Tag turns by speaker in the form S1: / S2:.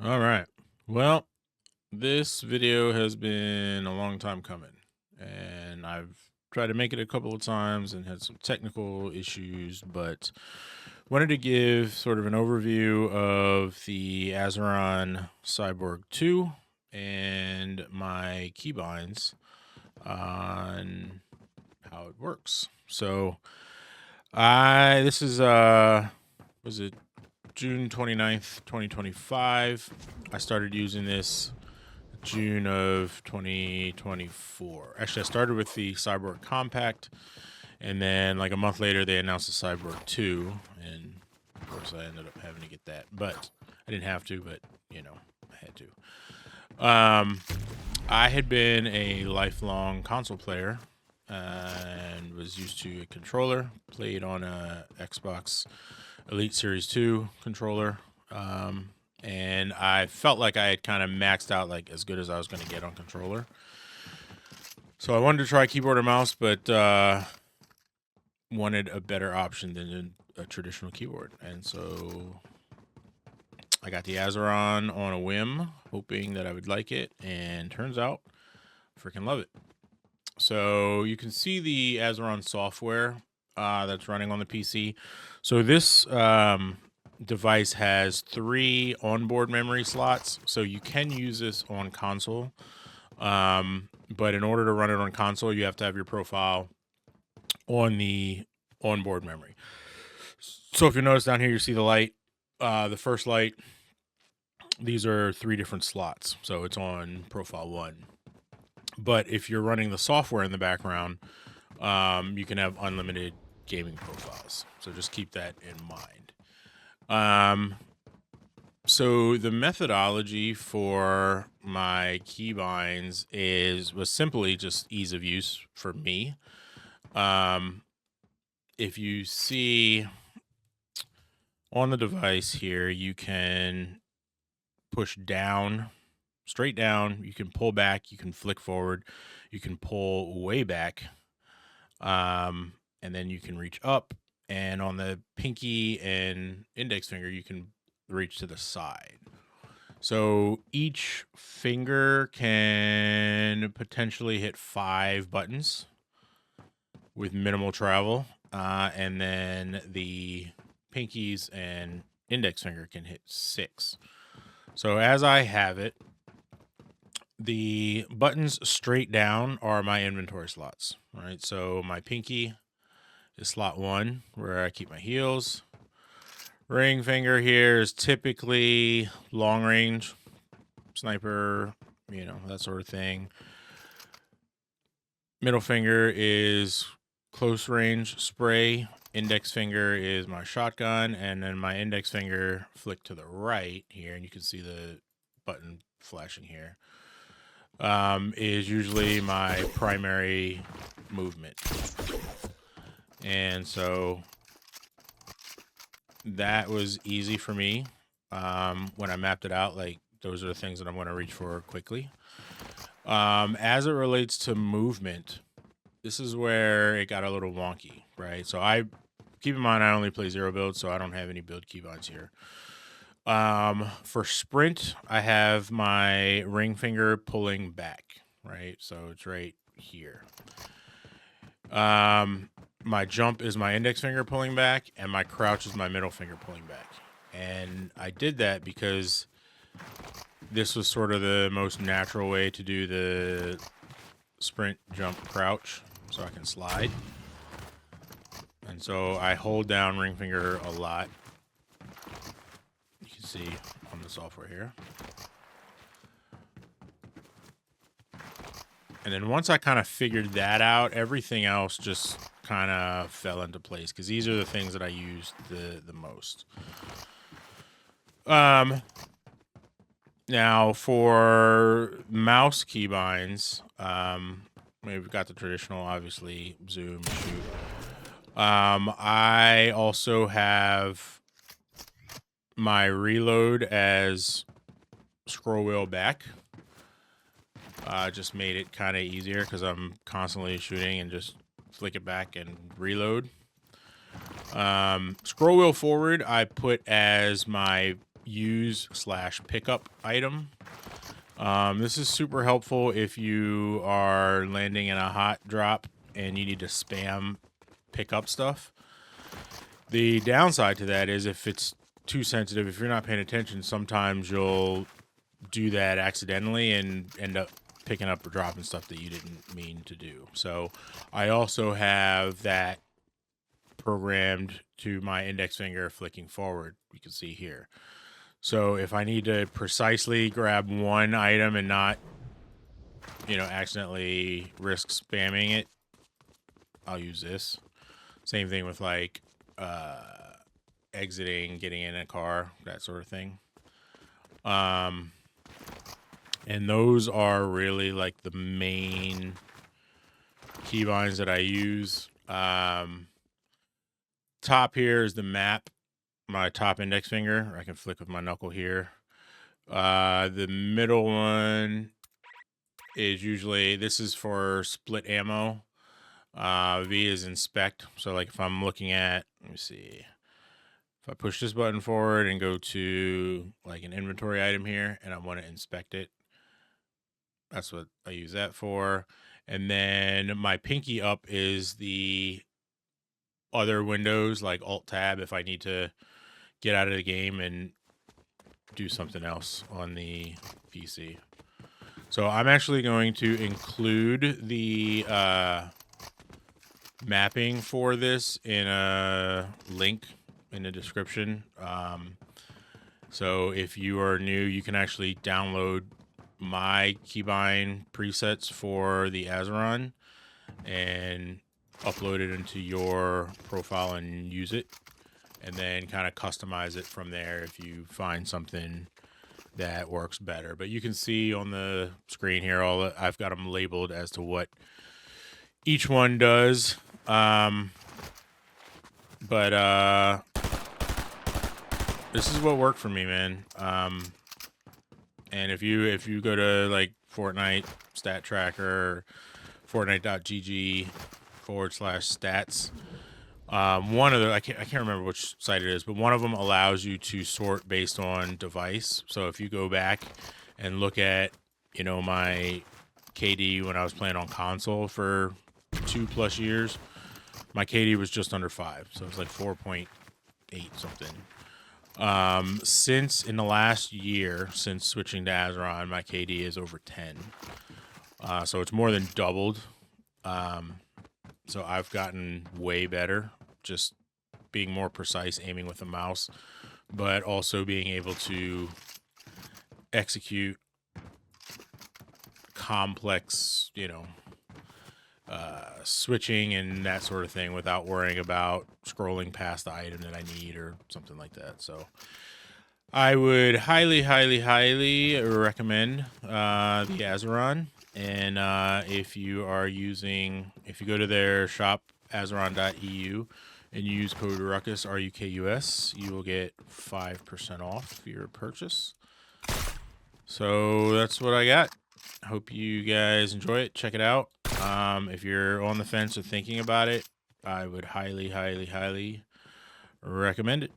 S1: All right. Well, this video has been a long time coming, and I've tried to make it a couple of times and had some technical issues, but wanted to give sort of an overview of the Azeron Cyborg 2 and my keybinds on how it works. So this is was it June 29th, 2025. I started using this June of 2024. Actually, I started with the Cyborg Compact, and then like a month later, they announced the Cyborg 2, and of course, I ended up having to get that. But I didn't have to, but you know, I had to. I had been a lifelong console player and was used to a controller. Played on a Xbox Elite Series 2 controller. And I felt like I had kind of maxed out like as good as I was going to get on controller. So I wanted to try keyboard or mouse, but wanted a better option than a traditional keyboard. And so I got the Azeron on a whim, hoping that I would like it, and turns out freaking love it. So you can see the Azeron software that's running on the PC. So this device has 3 onboard memory slots, so you can use this on console. But in order to run it on console, you have to have your profile on the onboard memory. So if you notice down here, you see the light, the first light. These are 3 different slots, so it's on profile 1. But if you're running the software in the background, you can have unlimited gaming profiles. So just keep that in mind. So the methodology for my keybinds was simply just ease of use for me. If you see on the device here, you can push down, straight down, you can pull back, you can flick forward, you can pull way back, and then you can reach up, and on the pinky and index finger you can reach to the side. So each finger can potentially hit 5 buttons with minimal travel, and then the pinkies and index finger can hit 6. So as I have it, the buttons straight down are my inventory slots, right? So my pinky is slot 1, where I keep my heals. Ring finger here is typically long range, sniper, that sort of thing. Middle finger is close range spray. Index finger is my shotgun, and then my index finger flick to the right here, and you can see the button flashing here, is usually my primary movement. And so that was easy for me. When I mapped it out, like those are the things that I'm going to reach for quickly. As it relates to movement, this is where it got a little wonky, right? So keep in mind, I only play 0 build, so I don't have any build keybinds here. For sprint, I have my ring finger pulling back, right? So it's right here. My jump is my index finger pulling back, and my crouch is my middle finger pulling back. And I did that because this was sort of the most natural way to do the sprint, jump, crouch, so I can slide. And so I hold down ring finger a lot. You can see on the software here. And then once I kind of figured that out, everything else just kind of fell into place, because these are the things that I used the most. Now for mouse keybinds, we've got the traditional, obviously, zoom, shoot. I also have my reload as scroll wheel back. Just made it kind of easier because I'm constantly shooting and just flick it back and reload. Scroll wheel forward I put as my use/pickup item. This is super helpful if you are landing in a hot drop and you need to spam pick up stuff. The downside to that is if it's too sensitive, if you're not paying attention, sometimes you'll do that accidentally and end up picking up or dropping stuff that you didn't mean to do. So I also have that programmed to my index finger flicking forward. You can see here. So if I need to precisely grab one item and not, accidentally risk spamming it, I'll use this. Same thing with like exiting, getting in a car, that sort of thing. And those are really like the main keybinds that I use. Top here is the map, my top index finger. I can flick with my knuckle here. The middle one is usually, this is for split ammo. V is inspect. So like if I'm looking at, let me see. If I push this button forward and go to like an inventory item here and I want to inspect it, that's what I use that for. And then my pinky up is the other windows, like Alt Tab, if I need to get out of the game and do something else on the PC. So I'm actually going to include the mapping for this in a link in the description. So if you are new, you can actually download my keybind presets for the Azeron and upload it into your profile and use it, and then kind of customize it from there if you find something that works better. But you can see on the screen here, I've got them labeled as to what each one does. This is what worked for me, man. And if you go to like Fortnite stat tracker, Fortnite.gg/stats, one of the, I can't remember which site it is, but one of them allows you to sort based on device. So if you go back and look at, my KD when I was playing on console for 2+ years, my KD was just under 5. So it was like 4.8 something. Since in the last year, since switching to Azeron, my KD is over 10. So it's more than doubled. So I've gotten way better, just being more precise, aiming with the mouse, but also being able to execute complex, switching and that sort of thing without worrying about scrolling past the item that I need or something like that. So I would highly, highly, highly recommend the Azeron. And if you go to their shop, azeron.eu, and you use code RUKUS, RUKUS, you will get 5% off your purchase. So that's what I got. Hope you guys enjoy it. Check it out. If you're on the fence or thinking about it, I would highly, highly, highly recommend it.